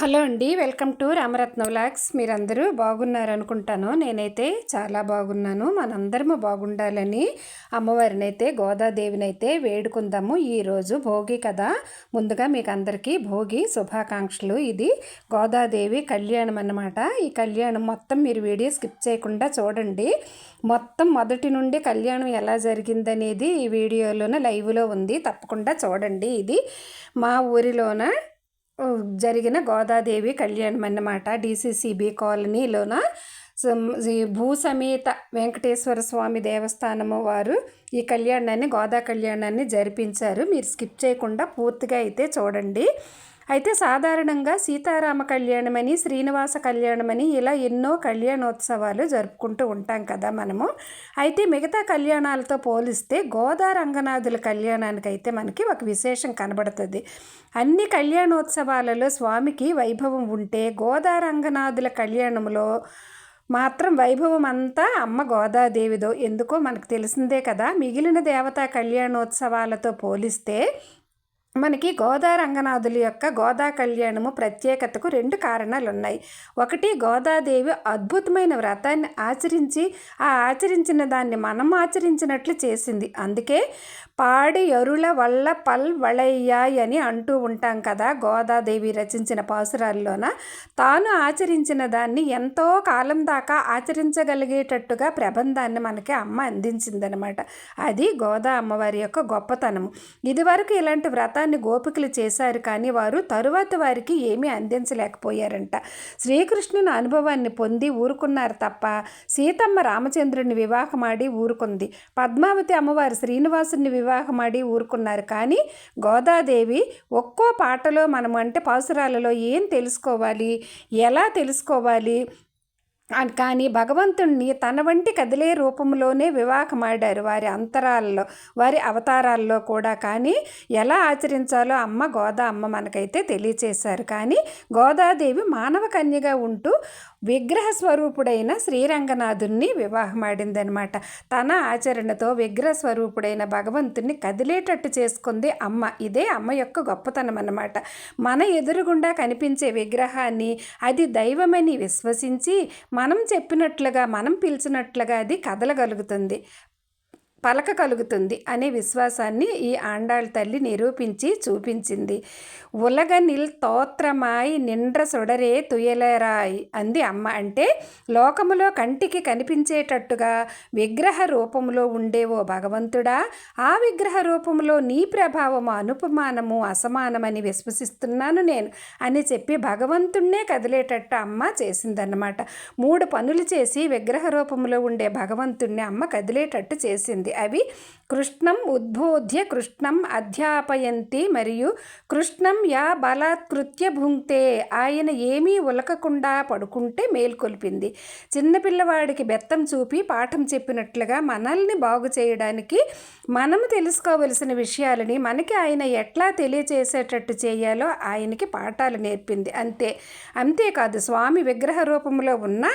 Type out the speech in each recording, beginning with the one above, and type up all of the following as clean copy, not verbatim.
Hello అండి, welcome to Ramaratna vlogs. మీరందరూ బాగున్నారనుకుంటాను. నేనైతే చాలా బాగున్నాను. మనందరము బాగుండాలని అమ్మవారిని అయితే గోదాదేవిని అయితే వేడుకుందాము. ఈరోజు భోగి కదా. ముందుగా మీకు అందరికీ భోగి శుభాకాంక్షలు. ఇది గోదాదేవి కళ్యాణం అన్నమాట. ఈ కళ్యాణం మొత్తం మీరు వీడియో స్కిప్ చేయకుండా చూడండి. మొత్తం మొదటి నుండి కళ్యాణం ఎలా జరిగిందనేది ఈ వీడియోలోన లైవ్లో ఉంది, తప్పకుండా చూడండి. ఇది మా ఊరిలోన జరిగిన గోదాదేవి కళ్యాణం అన్నమాట. డీసీసీబీ కాలనీలోన భూసమేత వెంకటేశ్వర స్వామి దేవస్థానము వారు ఈ కళ్యాణాన్ని, గోదా కళ్యాణాన్ని జరిపించారు. మీరు స్కిప్ చేయకుండా పూర్తిగా అయితే చూడండి. అయితే సాధారణంగా సీతారామ కళ్యాణమని, శ్రీనివాస కళ్యాణమని ఇలా ఎన్నో కళ్యాణోత్సవాలు జరుపుకుంటూ ఉంటాం కదా మనము. అయితే మిగతా కళ్యాణాలతో పోలిస్తే గోదా రంగనాథుల కళ్యాణానికి అయితే మనకి ఒక విశేషం కనబడుతుంది. అన్ని కళ్యాణోత్సవాలలో స్వామికి వైభవం ఉంటే గోదా రంగనాథుల కళ్యాణంలో మాత్రం వైభవం అంతా అమ్మ గోదాదేవిదో. ఎందుకో మనకు తెలిసిందే కదా. మిగిలిన దేవతా కళ్యాణోత్సవాలతో పోలిస్తే మనకి గోదా రంగనాథుల యొక్క గోదా కళ్యాణము ప్రత్యేకతకు రెండు కారణాలు ఉన్నాయి. ఒకటి, గోదాదేవి అద్భుతమైన వ్రతాన్ని ఆచరించి ఆచరించిన దాన్ని మనం ఆచరించినట్లు చేసింది. అందుకే పాడి ఎరుల వల్ల పల్ వళయ్యాయ్ అని అంటూ ఉంటాం కదా. గోదాదేవి రచించిన పాసురాల్లోన తాను ఆచరించిన దాన్ని ఎంతో కాలం దాకా ఆచరించగలిగేటట్టుగా ప్రబంధాన్ని మనకి అమ్మ అందించిందనమాట. అది గోదా అమ్మవారి యొక్క గొప్పతనము. ఇదివరకు ఇలాంటి వ్రతాన్ని గోపికలు చేశారు, కానీ వారు తరువాత వారికి ఏమీ అందించలేకపోయారంట. శ్రీకృష్ణుని అనుభవాన్ని పొంది ఊరుకున్నారు తప్ప సీతమ్మ రామచంద్రుని వివాహమాడి ఊరుకుంది. పద్మావతి అమ్మవారు శ్రీనివాసుని వివాహమాడి ఊరుకున్నారు. కానీ గోదాదేవి ఒక్కో పాటలో మనం అంటే పాసురాలలో ఏం తెలుసుకోవాలి, ఎలా తెలుసుకోవాలి కానీ భగవంతుణ్ణి తన వంటి కదిలే రూపంలోనే వివాహమాడారు వారి అంతరాల్లో, వారి అవతారాల్లో కూడా. కానీ ఎలా ఆచరించాలో గోదా అమ్మ మనకైతే తెలియచేశారు. కానీ గోదాదేవి మానవ కన్యగా ఉంటూ విగ్రహ స్వరూపుడైన శ్రీరంగనాథుణ్ణి వివాహమాడిందనమాట. తన ఆచరణతో విగ్రహ స్వరూపుడైన భగవంతుణ్ణి కదిలేటట్టు చేసుకుంది అమ్మ. ఇదే అమ్మ యొక్క గొప్పతనం అన్నమాట. మన ఎదురుగుండా కనిపించే విగ్రహాన్ని అది దైవమని విశ్వసించి మనం చెప్పినట్లుగా, మనం పిలిచినట్లుగా అది కదలగలుగుతుంది, పలకగలుగుతుంది అనే విశ్వాసాన్ని ఈ ఆండాళ్ తల్లి నిరూపించి చూపించింది. ఉలగనిల్ తోత్రమాయి నిండ్ర సుడరే తుయలరాయ్ అంది అమ్మ. అంటే లోకములో కంటికి కనిపించేటట్టుగా విగ్రహ రూపంలో ఉండే ఓ భగవంతుడా, ఆ విగ్రహ రూపంలో నీ ప్రభావము అనుపమానము, అసమానమని విశ్వసిస్తున్నాను నేను అని చెప్పి భగవంతుణ్ణే కదిలేటట్టు అమ్మ చేసిందన్నమాట. 3 పనులు చేసి విగ్రహ రూపంలో ఉండే భగవంతుణ్ణి అమ్మ కదిలేటట్టు చేసింది. అవి కృష్ణం ఉద్బోధ్య కృష్ణం అధ్యాపయంతి మరియు కృష్ణం యా బలాత్కృత్య భుంక్తే, ఆయన ఏమీ ఉలకకుండా పడుకుంటే మేల్కొల్పింది. చిన్నపిల్లవాడికి బెత్తం చూపి పాఠం చెప్పినట్లుగా మనల్ని బాగు చేయడానికి మనము తెలుసుకోవలసిన విషయాలని మనకి ఆయన ఎట్లా తెలియచేసేటట్టు చేయాలో ఆయనకి పాఠాలు నేర్పింది. అంతేకాదు స్వామి విగ్రహ రూపంలో ఉన్న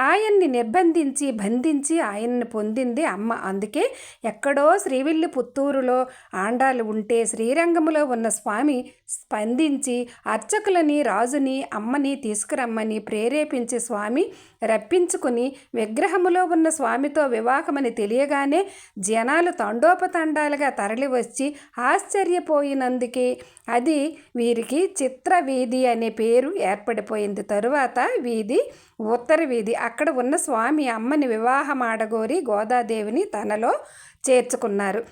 ఆయన్ని నిర్బంధించి బంధించి ఆయన్ని పొందింది అమ్మ. అందుకే ఎక్కడో శ్రీవిల్లిపుత్తూరులో ఆండాలు ఉంటే శ్రీరంగములో ఉన్న స్వామి స్పందించి అర్చకులని, రాజుని, అమ్మని తీసుకురమ్మని ప్రేరేపించి స్వామి రప్పించుకుని విగ్రహములో ఉన్న స్వామితో వివాహమని తెలియగానే జనాలు తండోపతండాలుగా తరలివచ్చి ఆశ్చర్యపోయినందుకే అది వీరికి చిత్రవీధి అనే పేరు ఏర్పడిపోయింది. తరువాత వీధి ఉత్తర వీధి. అక్కడ ఉన్న స్వామి అమ్మని వివాహమాడగోరి గోదాదేవిని తనలో చేర్చుకున్నారు.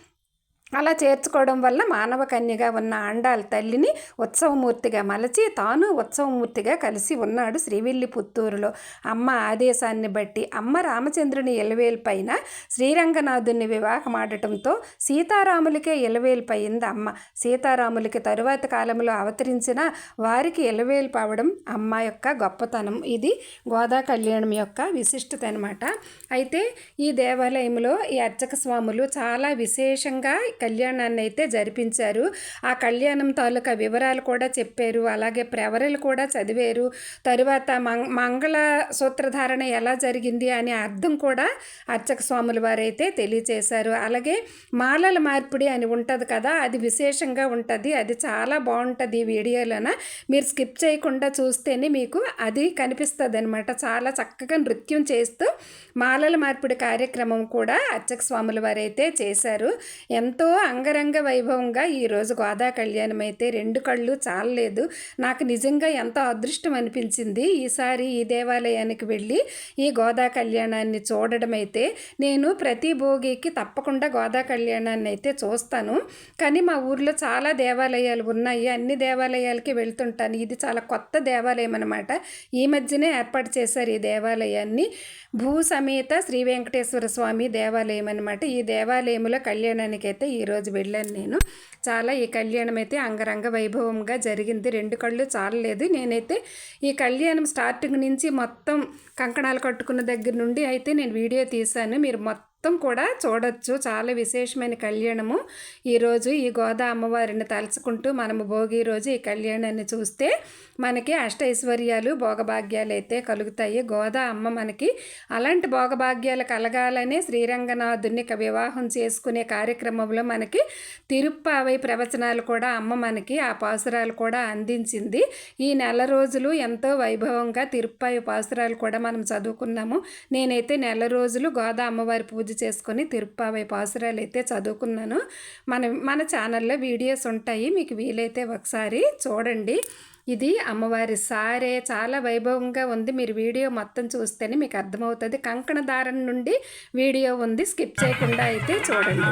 అలా చేర్చుకోవడం వల్ల మానవ కన్యగా ఉన్న ఆండాళ్ తల్లిని ఉత్సవమూర్తిగా మలచి తాను ఉత్సవమూర్తిగా కలిసి ఉన్నాడు శ్రీవిల్లిపుత్తూరులో. అమ్మ ఆదేశాన్ని బట్టి అమ్మ రామచంద్రుని ఎలవేల్పైన శ్రీరంగనాథుని వివాహమాడటంతో సీతారాములకే ఎలవేల్పయింది అమ్మ. సీతారాములకి తరువాత కాలంలో అవతరించిన వారికి ఎలవేల్పు అవడం అమ్మ యొక్క గొప్పతనం. ఇది గోదా కళ్యాణం యొక్క విశిష్టత అనమాట. అయితే ఈ దేవాలయంలో ఈ అర్చక స్వాములు చాలా విశేషంగా కళ్యాణాన్ని అయితే జరిపించారు. ఆ కళ్యాణం తాలూకా వివరాలు కూడా చెప్పారు, అలాగే ప్రవరలు కూడా చదివారు. తరువాత మంగళ సూత్రధారణ ఎలా జరిగింది అనే అర్థం కూడా అర్చక స్వాముల వారైతే తెలియచేశారు. అలాగే మాలల మార్పిడి అని ఉంటుంది కదా, అది విశేషంగా ఉంటుంది, అది చాలా బాగుంటుంది. ఈ వీడియోలోన మీరు స్కిప్ చేయకుండా చూస్తేనే మీకు అది కనిపిస్తుంది అనమాట. చాలా చక్కగా నృత్యం చేస్తూ మాలల మార్పిడి కార్యక్రమం కూడా అర్చక స్వాముల వారైతే చేశారు. ఎంతో అంగరంగ వైభవంగా ఈరోజు గోదా కళ్యాణం అయితే 2 కళ్ళు చాలలేదు. నాకు నిజంగా ఎంతో అదృష్టం అనిపించింది ఈసారి ఈ దేవాలయానికి వెళ్ళి ఈ గోదా కళ్యాణాన్ని చూడడం అయితే. నేను ప్రతి భోగికి తప్పకుండా గోదా కళ్యాణాన్ని అయితే చూస్తాను, కానీ మా ఊర్లో చాలా దేవాలయాలు ఉన్నాయి, అన్ని దేవాలయాలకి వెళ్తుంటాను. ఇది చాలా కొత్త దేవాలయం అనమాట. ఈ మధ్యనే ఏర్పాటు చేశారు ఈ దేవాలయాన్ని. భూ సమేత శ్రీ వెంకటేశ్వర స్వామి దేవాలయం అనమాట. ఈ దేవాలయంలో కళ్యాణానికి అయితే ఈరోజు వెళ్ళాను నేను. చాలా ఈ కళ్యాణం అయితే అంగరంగ వైభవంగా జరిగింది. 2 కళ్ళు చాలలేదు. నేనైతే ఈ కళ్యాణం స్టార్టింగ్ నుంచి మొత్తం కంకణాలు కట్టుకున్న దగ్గర నుండి అయితే నేను వీడియో తీశాను. మీరు మొత్తం కూడా చూడొచ్చు. చాలా విశేషమైన కళ్యాణము. ఈరోజు ఈ గోదా అమ్మవారిని తలుచుకుంటూ మనము భోగి రోజు ఈ కళ్యాణాన్ని చూస్తే మనకి అష్టైశ్వర్యాలు భోగభాగ్యాలు అయితే కలుగుతాయి. గోదా అమ్మ మనకి అలాంటి భోగభాగ్యాలు కలగాలనే శ్రీరంగనాథుని వివాహం చేసుకునే కార్యక్రమంలో మనకి తిరుప్పావై ప్రవచనాలు కూడా అమ్మ మనకి ఆ పాసురాలు కూడా అందించింది. ఈ నెల రోజులు ఎంతో వైభవంగా తిరుప్పావి పాసురాలు కూడా మనం చదువుకున్నాము. నేనైతే నెల రోజులు గోదా అమ్మవారి పూజ చేసుకొని తిరుప్పావై పాసురాలు అయితే చదువుకున్నాను. మన ఛానల్లో వీడియోస్ ఉంటాయి, మీకు వీలైతే ఒకసారి చూడండి. ఇది అమ్మవారి సారే, చాలా వైభవంగా ఉంది. మీరు వీడియో మొత్తం చూస్తేనే మీకు అర్థమవుతుంది. కంకణ దారం నుండి వీడియో ఉంది, స్కిప్ చేయకుండా అయితే చూడండి.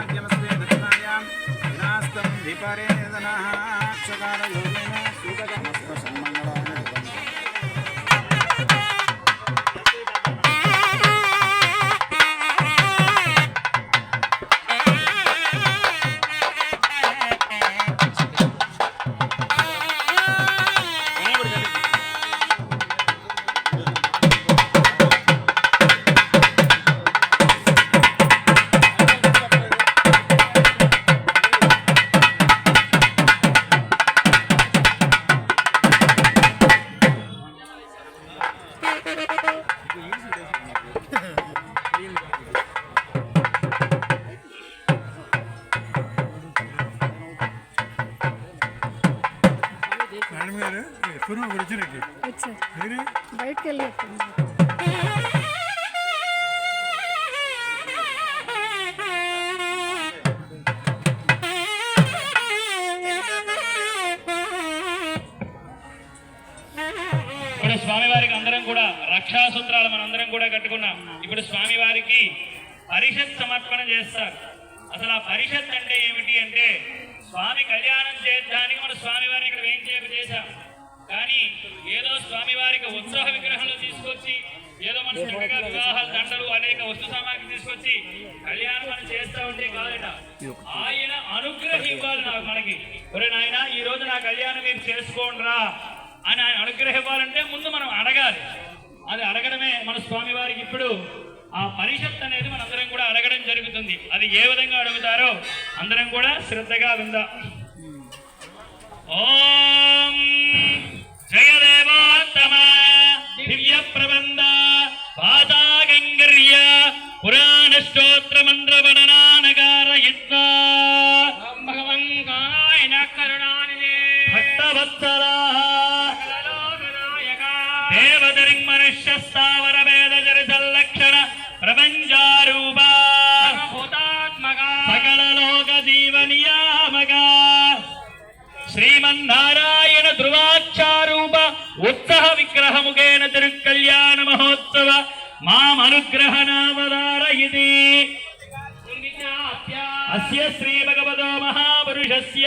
బయటకు వెళ్ళి స్వామివారికి అందరం కూడా రక్షాసూత్రాలు మనందరం కూడా కట్టుకున్నాం. ఇప్పుడు స్వామివారికి పరిషత్ సమర్పణ చేస్తారు. అసలు ఆ పరిషత్ అంటే ఏమిటి అంటే, స్వామి కళ్యాణం చేయడానికి మన స్వామివారిని ఇక్కడ వేయించేపు చేశాం. కానీ ఏదో స్వామివారికి ఉత్సవ విగ్రహాలు తీసుకొచ్చి, ఏదో మన చక్కగా వివాహాల దండలు అనేక వస్తు సామాగ్రి తీసుకొచ్చి కళ్యాణం మనం చేస్తూ ఉంటే కాదట. ఆయన అనుగ్రహం ఇవ్వాలి మనకి. ఒరే నాయన, ఈ రోజు నా కళ్యాణం మీరు చేసుకోండిరా అని ఆయన అనుగ్రహం ఇవ్వాలంటే ముందు మనం అడగాలి. అది అడగడమే మన స్వామివారికి ఇప్పుడు ఆ పరిషత్ అనేది మనందరం కూడా అడగడం జరుగుతుంది. అది ఏ విధంగా అడుగుతారో అందరం కూడా శ్రద్ధగా విందాం. ఓం జయదేవోత్తమ దివ్య ప్రబంధ పాదాగంగర్య పురాణ స్తోత్ర మంత్ర పఠనానగార యత్న భగవంగాయన కరుణానిధే భక్తవత్సలా దేవదరిం మనుష్య స్థావర వేద జరిసల్లక్షణ ప్రపంచారూప సకల లోక జీవనియామక శ్రీమన్నారాయణ ధ్రువాచారూప ఉత్సవ విగ్రహముఖేన తిరుకల్యాణ మహోత్సవ మామనుగ్రహనావదారయితి అస్య శ్రీ భగవతో మహాపురుషస్య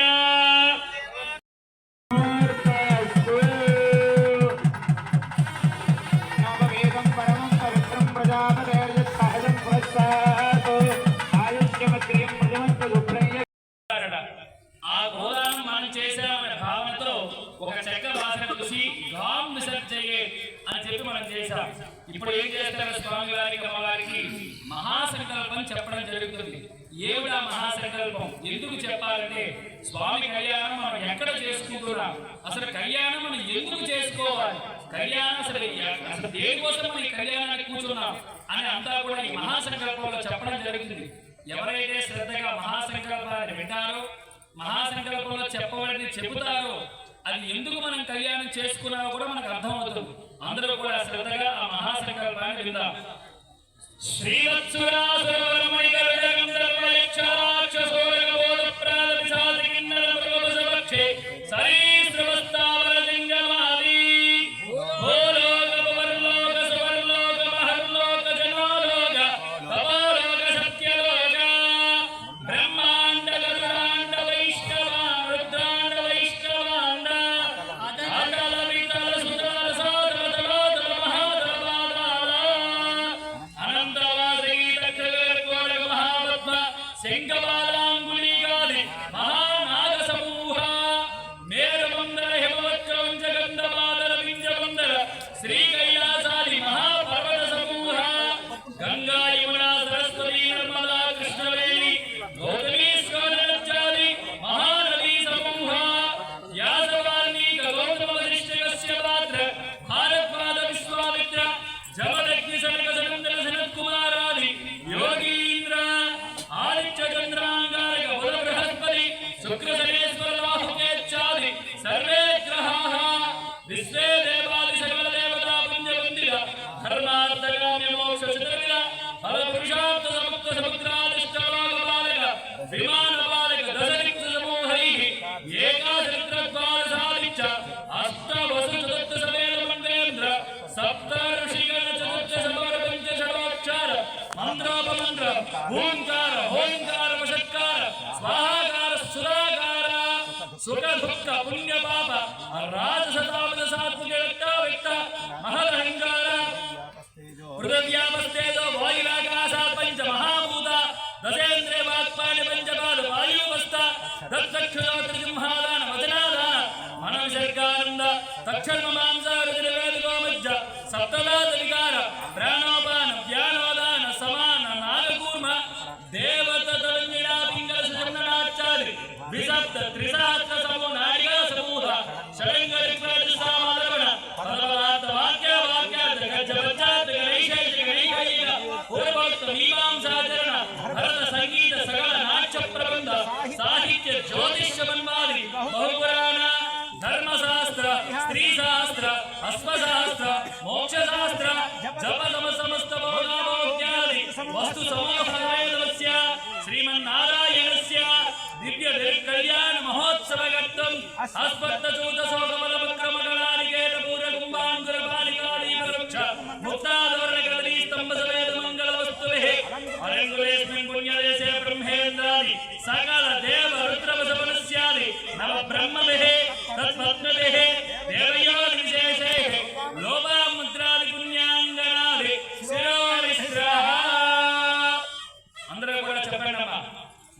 ఆ గోదాను మనం చేసామనే భావనతో ఒక చెక్క వాసన చూసి గాం విసర్జయే అని చెప్పి మనం చేశాం. ఇప్పుడు ఏం చేస్తారు, స్వామి వారికి అమ్మవారికి మహాసంకల్పం చెప్పడం జరుగుతుంది. ఏమిటా మహాసంకల్పం ఎందుకు చెప్పాలంటే స్వామి కళ్యాణం మనం ఎక్కడ చేసుకుంటున్నాం, అసలు కళ్యాణం మనం ఎందుకు చేసుకోవాలి, కళ్యాణం అసలు దేనికోసం మనం ఈ కళ్యాణానికి కూర్చున్నాం అని అంతా కూడా ఈ మహాసంకల్పంలో చెప్పడం జరుగుతుంది. ఎవరైతే శ్రద్ధగా మహాసంకల్పాన్ని వింటారో, మహాసంకల్పంలో చెప్పబడింది చెబుతారో, అది ఎందుకు మనం కళ్యాణం చేసుకున్నామో కూడా మనకు అర్థమవుతుంది. అందరూ కూడా శ్రద్ధగా ఆ మహాసంకల్పాన్ని విందాం. శ్రీవత్సురాసురవరమణి గరుడగంధర్వయక్షరాక్షసోరగబోధప్రాదపిశాచికిన్నరమృగవసవక్షే సరీసృవస్తావరలింగమాది భూలోక భువర్లోక సువర్లోక మహర్లోక జనోలోక తపోలోక సత్యలోక బ్రహ్మాండ గరుడాండ వైష్ణవాండ రుద్రాండ వైష్ణవాండ అటల వితల సుతల సాధల తలోదల మహాదల పాదాల అనంతవాసీ దక్షగర్గోడ మహాపద్మ శంఖపాలాంగుళీగాది మహానాగ సమూహ మేరమందర హిమవత్కవంచ గంధమాదర పింజమందర శ్రీ కైలాసాది మహాపర్వత సమూహ గంగా యమునా సరస్వతి నర్మదా కృష్ణవేణి గౌతమీ స్కందనచాది మహానదీ సమూహ వ్యాస వాల్మీక గౌతమ వశిష్ఠ కశ్యప పాత్ర భారద్వాజ విశ్వామిత్ర జమదగ్ని సనక సనందన సనత్ కుమారాది యోగీంద్ర ఆదిత్య చంద్రాంగారక బుధ బృహస్పతి శుక్ర శనేశ్వర రాహుకేచ్ఛాది సర్వే గ్రహాః విశ్వే దేవాది సకల దేవతా పుణ్యవందిత ధర్మార్థకామ్య మోక్ష చిత్తవిద ఫల పురుషార్థ సముక్త సముద్రాదిష్టలోకపాలక విమానపాలక దశరిక్త సమూహైః ఏకాశరిత్రద్వార సాధిచ్చ అష్టవసు చతుర్థ సమేత మండేంద్ర సప్త ఋషిగణ చతుర్థ సమర పంచ షడోక్షర మంత్రోపమంత్ర ఓంకార ఓంకార వషట్కార స్వాహాకార సురాకార సుఖ దుఃఖ పుణ్య పాప రాజసతాపద సాత్విక వ్యక్త వ్యక్త మహదహంకార పృథివ్యామస్తేజో వాయురాకాశాత్ పంచ మహాభూత దశేంద్రే వాక్పాణి పంచపాద వాయువస్త దక్షక్షోత్రిసింహాదాన వచనాదాన మనవిసర్గానంద తక్షర్మ మాంసారుజన వేదగోమజ్జ సప్తదాత వికార ప్రాణోపాన వ్యానోదాన సమాన నాగకూర్మ దేవత తరంగిణా పింగళ సుజన్మనాచారి విసప్త త్రిసహస్ర సమూహ నాడిగా సమూహ షడంగ రిక్వేద సామలవణ పదవాత వాక్య వాక్యార్థ గజ వజ్జాత గణేశేష గణేశైక పూర్వోక్త మీమాంసాచరణ భరత సంగీత సకల నాట్య ప్రబంధ సాహిత్య జ్యోతిష్య మన్వాది బహుపురాణ ధర్మశాస్త్ర స్త్రీ శాస్త్ర అశ్వశాస్త్ర మోక్షశాస్త్ర జపదమ సమస్త భోగాభోగ్యాది వస్తు సమూహవేదవస్య శ్రీమన్నారాయణస్య దివ్య కళ్యాణ మహోత్సవగత్వం అస్పత్తచూత శోకమల వక్రమగళానికేత పూర కుంభాంకుర బాలికాది వృక్ష ముక్తాదవర్ణ కదలీ స్తంభ సమేత మంగళ వస్తుభిః అరంగులేస్మిన్ పుణ్యదేశే బ్రహ్మేంద్రాది సకల దేవ రుద్రవసవనస్యాది నవ బ్రహ్మభిః తత్పద్మభిః దేవయోని విశేషైః లోపాముద్రాది పుణ్యాంగనాది శిరోనిస్రః. అందరూ కూడా చెప్పండి అమ్మా.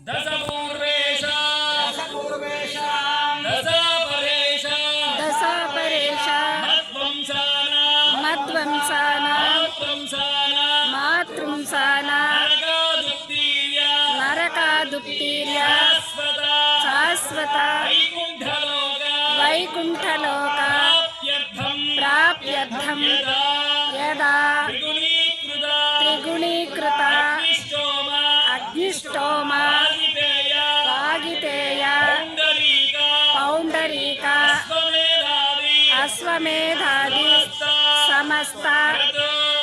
దశ పూర్వేష దశ పరేష మధ్వంసాన మాతృంసాన నరకాదుప్తీర్య శాశ్వత వైకుంఠలోక ప్రాప్యర్థం యదా త్రిగుణీకృత అగ్నిష్టోమ వాగితేయ పౌండరీక అశ్వమేధాది సమస్త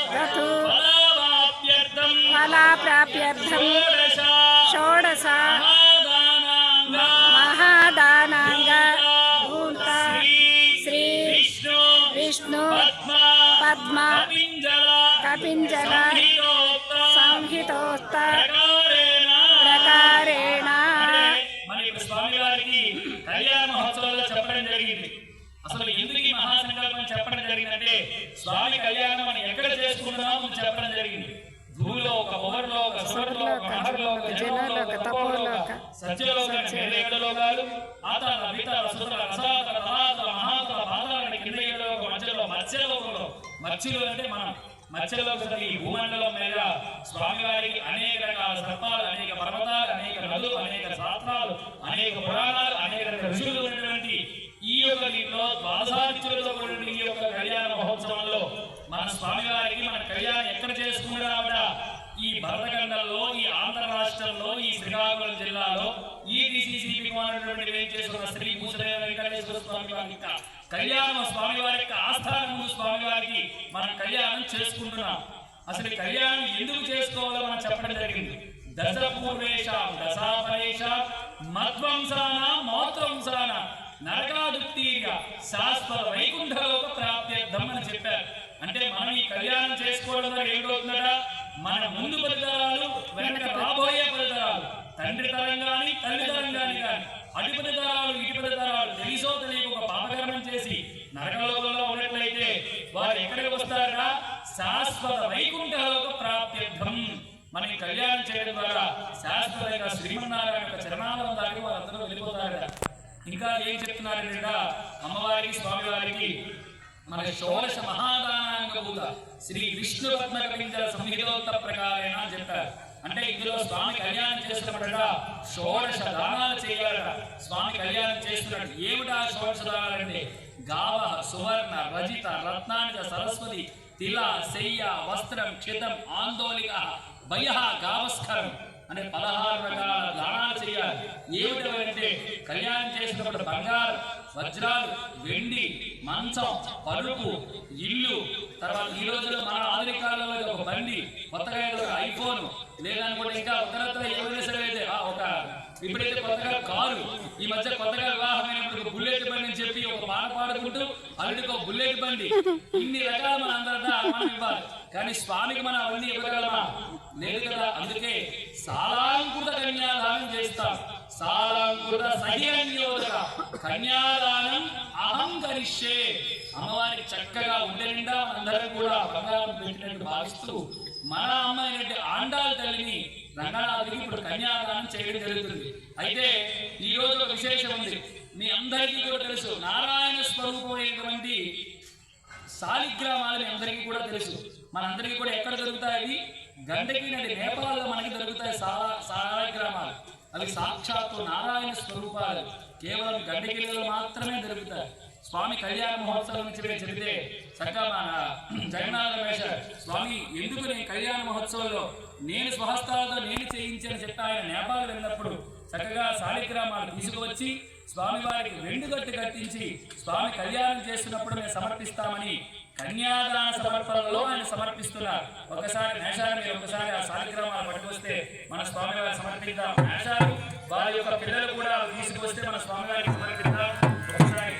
క్రతు ఫలాప్రాప్యర్థం షోడశ మహాదానాంగ భూత శ్రీ విష్ణు పద్మ కపింజల సంహితోక్త ప్రకారేణ మన ఇప్పుడు స్వామి వారికి కళ్యాణ మహోత్సవాల్లో చెప్పడం జరిగింది. అసలు ఎందుకు ఈ మహాసంకల్పం చెప్పడం జరిగిందంటే స్వామి కళ్యాణం మనం ఎక్కడ చేసుకుంటున్నామో చెప్పడం జరిగింది. భూలోక భువర్లోక సువర్లోక మహర్లోక జనలోక తపోలోక సత్యలోక ఏడు లోకాలు ఆతల వితల సుతల రసాతల తలాతల మహాతల పాతాళ కింద ఏడు లోక మధ్యలో మత్స్యలోకంలో మత్స్యులు అంటే మనం మధ్యలో అసలు ఈ భూమండలం మీద స్వామివారికి అనేక రకాల సర్పాలు, అనేక పర్వతాలు, అనేక నదులు, అనేక శాస్త్రాలు, అనేక పురాణాలు, అనేక ఋషులు ఉన్నటువంటి ఈ యొక్క దీంట్లో ద్వాదశాదిత్యులతో కూడిన ఈ యొక్క కళ్యాణ మహోత్సవంలో మన స్వామివారికి మన కళ్యాణం ఎక్కడ చేసుకుంటున్నామట? ఈ భరతఖండంలో, ఈ ఆంధ్ర రాష్ట్రంలో, ఈ శ్రీకాకుళం జిల్లాలో ఈ DCCB చేసుకున్న శ్రీ భూషణేశ్వర వెంకటేశ్వర స్వామి వారి కళ్యాణం, స్వామివారి యొక్క ఆస్థానము స్వామివారికి మనం కళ్యాణం చేసుకుంటున్నాం. అసలు కళ్యాణం ఎందుకు చేసుకోవాలో మనం చెప్పడం జరిగింది. దశ పూర్వేషాం దశాపరేషాం మధ్వంసానాం మోత్వంసానాం నరకాదుక్తిగా శాశ్వత వైకుంఠలోక ప్రాప్త్యర్థం అని చెప్పారు. అంటే మనం ఈ కళ్యాణం చేసుకోవడం వల్ల ఏమిటవుతుందట? మన ముందు ఫలితాలు, వెనక రాబోయే ఫలితాలు, తండ్రి తరం గాని తల్లి తరం గాని అటుపది తరాలు ఇటుపది తరాలు తెలిసో తెలియక ఒక పాపకర్మం చేసి నరకలోకంలో ఉన్నట్లయితే వారు ఎక్కడికి వస్తారట? శాశ్వత వైకుంఠలోక ప్రాప్త్యర్థం. మనం ఈ కళ్యాణం చేయడం ద్వారా శాశ్వతంగా శ్రీమన్నారాయణ యొక్క చరణాల దాకా వారందరూ వెళ్ళిపోతారట. ఇంకా ఏం చెప్తున్నారంటే అమ్మవారికి స్వామివారికి మన షోడశ మహాదానాంగభూత శ్రీ విష్ణు పద్మ కవింజల సంహితోక్త ప్రకారేణ చెప్పారు. అంటే ఇందులో స్వామి కళ్యాణం చేస్తున్నప్పుడ షోడశ దానాలు చేయాలట. స్వామి కళ్యాణం చేస్తున్నాడు. ఏమిటా షోడశ దానాలంటే గావ, సువర్ణ, రజిత, రత్నానిక, సరస్వతి, తిల, శయ్య, వస్త్రం, క్షితం, ఆందోళిక, భయ, గావస్కరం అంటే 16 రకాల దానాలు చేయాలి. ఏమిటంటే కళ్యాణం చేసినప్పుడు బంగారు, వజ్రాలు, వెండి, మంచం, పరుపు, ఇల్లు, తర్వాత ఈ రోజుల్లో మన ఆధునిక కాలంలో ఒక బండి, కొత్తగా ఐఫోన్ లేదనుకుంటే ఇంకా ఉత్తరత్ర ఏమైనా సరే అయితే ఒక ఇప్పుడైతే కొత్తగా కారు, ఈ మధ్య కొత్తగా వివాహమైనప్పుడు బుల్లెట్ బండి అని చెప్పి ఒక పాట పాడుకుంటూ అల్లుడికి ఒక బుల్లెట్ బండి, ఇన్ని రకాల మన అందరితో మనం ఇవ్వాలి. కానీ స్వామికి మనం అవన్నీ ఇవ్వగలమా? లేదు కదా. అందుకే సాలాంకృత కన్యాదానం చేస్తాం. సాలాంకృత సహిన్యోదక కన్యాదానం అహం కరిష్యే. అమ్మవారికి చక్కగా ఉండే నిండా అందరం కూడా బంగారం పెట్టినట్టు భావిస్తూ మన అమ్మ అయినట్టు ఆండాల తల్లిని రంగనాథుడికి ఇప్పుడు కన్యాదానం చేయడం జరుగుతుంది. అయితే ఈ రోజు ఒక విశేషం ఉంది. మీ అందరికీ కూడా తెలుసు, నారాయణ స్వరూపమైనటువంటి శాలిగ్రామాలు మీ అందరికీ కూడా తెలుసు. మనందరికీ కూడా ఎక్కడ దొరుకుతాయి? గండకి నది నేపాల్లో మనకి దొరుకుతాయి శాలిగ్రామాలు. అవి సాక్షాత్తు నారాయణ స్వరూపాలు. కేవలం గండకిలో మాత్రమే దొరుకుతాయి. స్వామి కళ్యాణ మహోత్సవం చెబితే చక్కగా మన జగన్నాథ రమేష్ స్వామి ఎందుకు నేను కళ్యాణ మహోత్సవంలో నేను స్వహస్తాలతో నేను చేయించని చెప్పి ఆయన నేపాల్ వెళ్ళినప్పుడు చక్కగా శాలిగ్రామాలు తీసుకువచ్చి స్వామివారికి వెండిగట్టు కట్టించి స్వామి కళ్యాణం చేస్తున్నప్పుడు మేము సమర్పిస్తామని కన్యాదాన సమర్పణలో ఆయన సమర్పిస్తున్నారు. ఒకసారి మేషాలు మీరు ఒకసారి ఆ శాలిగ్రామాలు పట్టుకొస్తే మన స్వామివారికి సమర్పిద్దాం. మేషాలు వారి యొక్క పిల్లలు కూడా తీసుకొస్తే మన స్వామివారికి సమర్పిద్దాం. ఒకసారి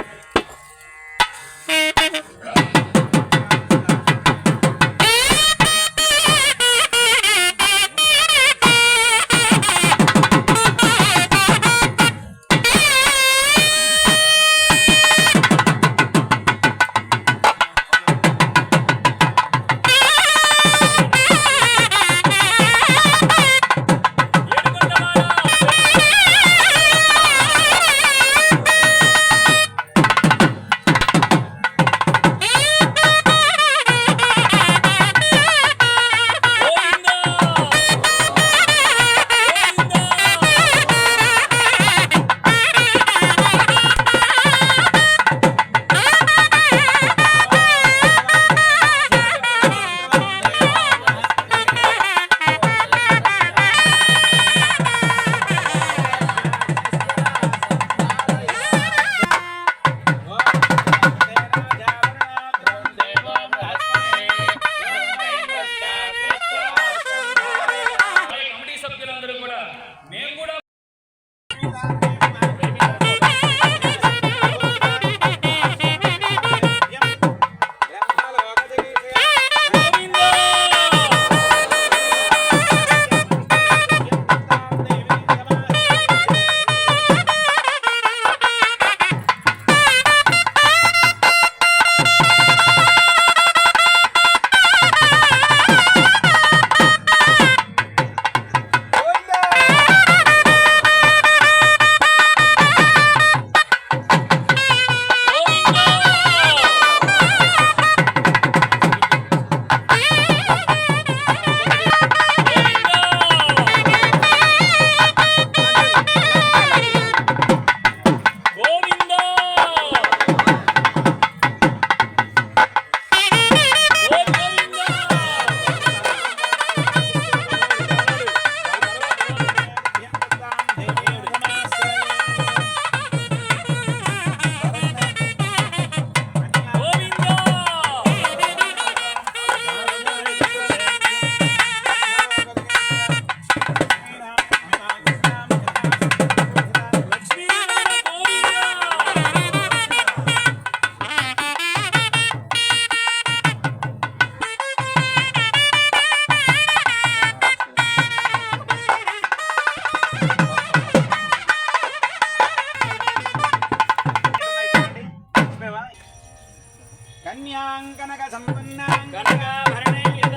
కన్యాం కనక సంపన్నాం కనకాభరణైర్యుత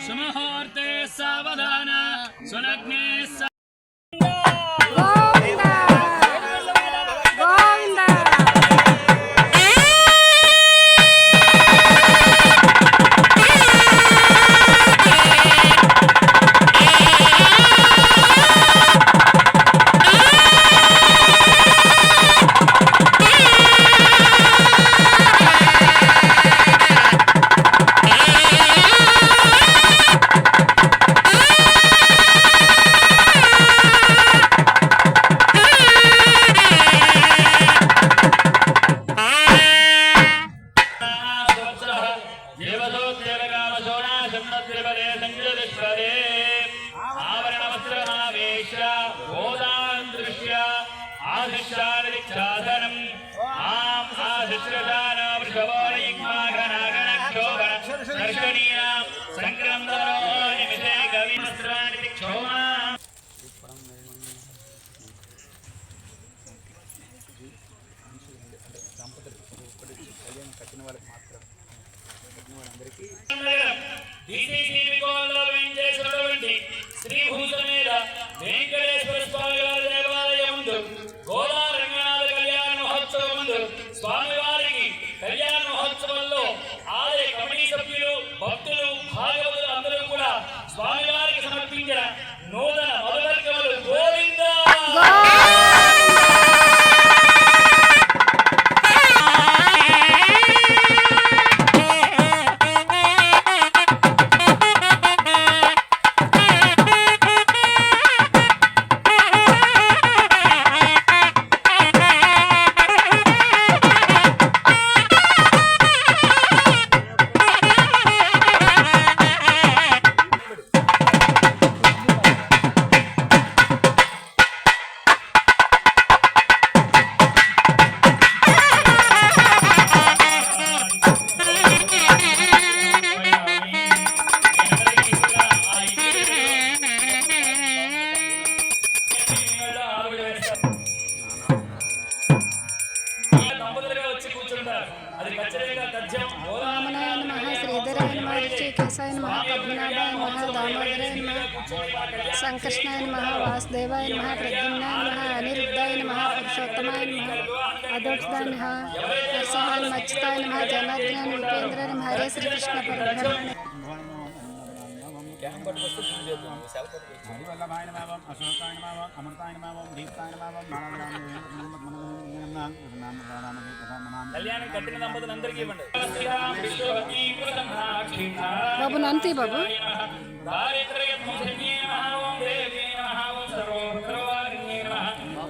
సుముహూర్తే సావధాన సులగ్నే శ్రీభూత మీద వెంకటేశ్వర స్వామి వారి దేవాలయం ముందు గోదా రంగనాథ కళ్యాణ మహోత్సవం ముందు స్వామివారికి కళ్యాణ మహోత్సవంలో ఆలయ కమిటీ సభ్యులు భక్తులు భాగవతులు అందరూ కూడా స్వామివారికి సమర్పించిన నూతన మధువర్గములు గోవిందా సంకృష్ణాయ నమః వాసుదేవాయ నమః ప్రద్యుమ్నాయ నమః అనిరుద్ధాయ నమః పురుషోత్తమాయ నమః అదోక్షదాయ నమః నరసింహాయ నమః అచ్యుతాయ నమః జనార్దనాయ ఉపేంద్రాయ నమః హరే శ్రీకృష్ణ పరబ్రహ్మణే కళ్యాణం కట్టిన దంపతులందరికీ ఇవ్వండి. బాబు నంతి బాబు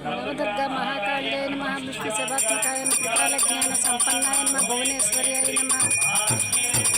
నవదుర్గా మహాకాళ్యాయ నమః విష్ణు శివాత్మకాయ త్రికాల జ్ఞాన సంపన్నాయ నమః భువనేశ్వర్యాయ నమః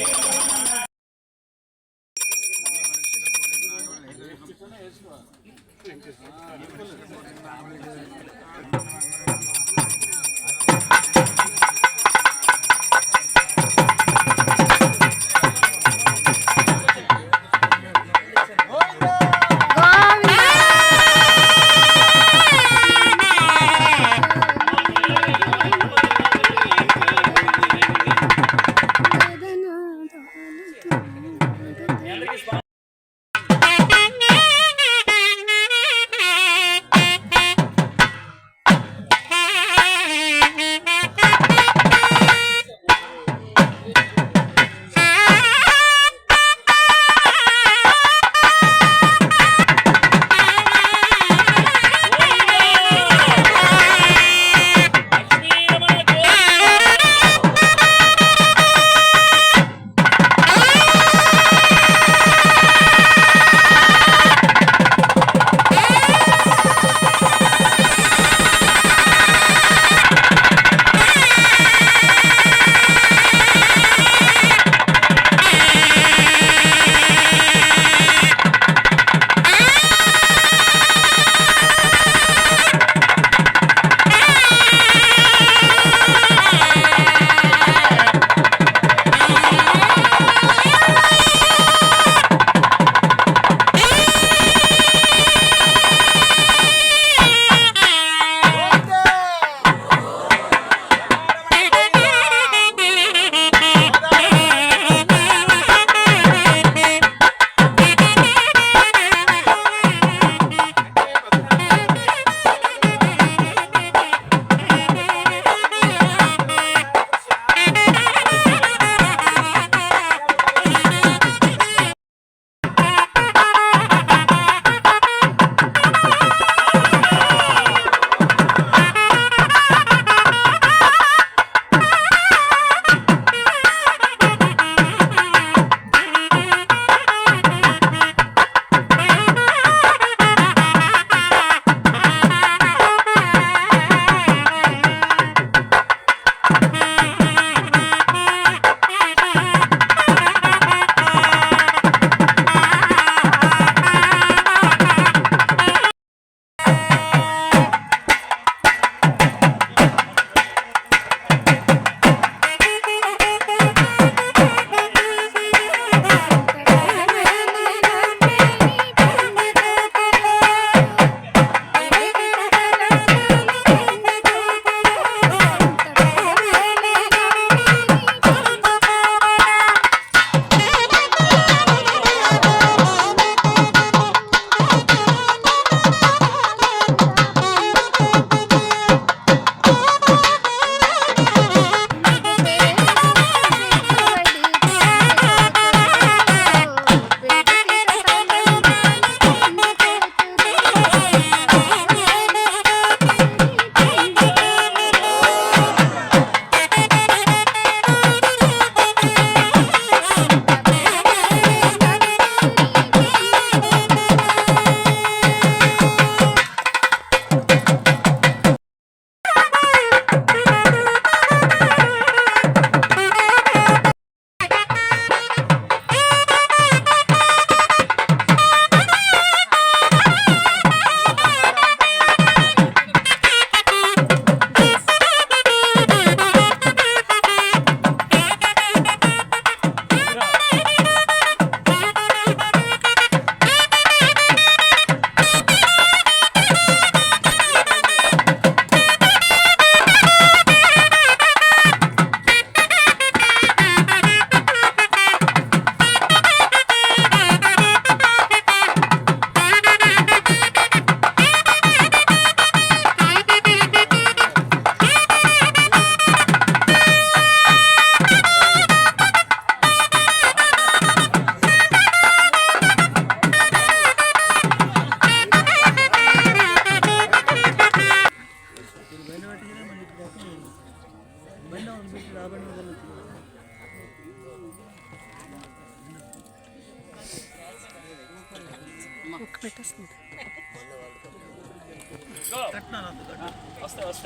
వస్తాయి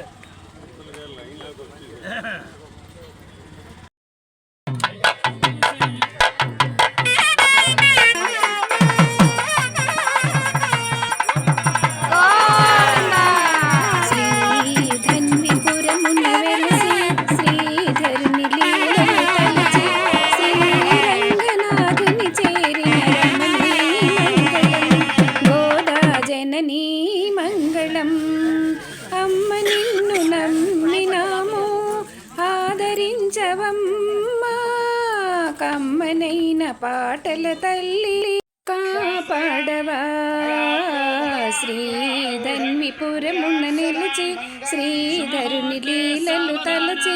శ్రీధన్విపురమున వెలసి శ్రీధరుని లీలలు తలచి శ్రీరంగనాథుని చేరిన రమణీ మంగళం గోదా జననీ మంగళం. అమ్మ నిన్ను నమ్మినాము ఆదరించవమ్మా, కమ్మనైన పాటల తల్లి కాపాడవా. శ్రీధన్విపురమున నిలిచి శ్రీధరుని లీలలు తలచి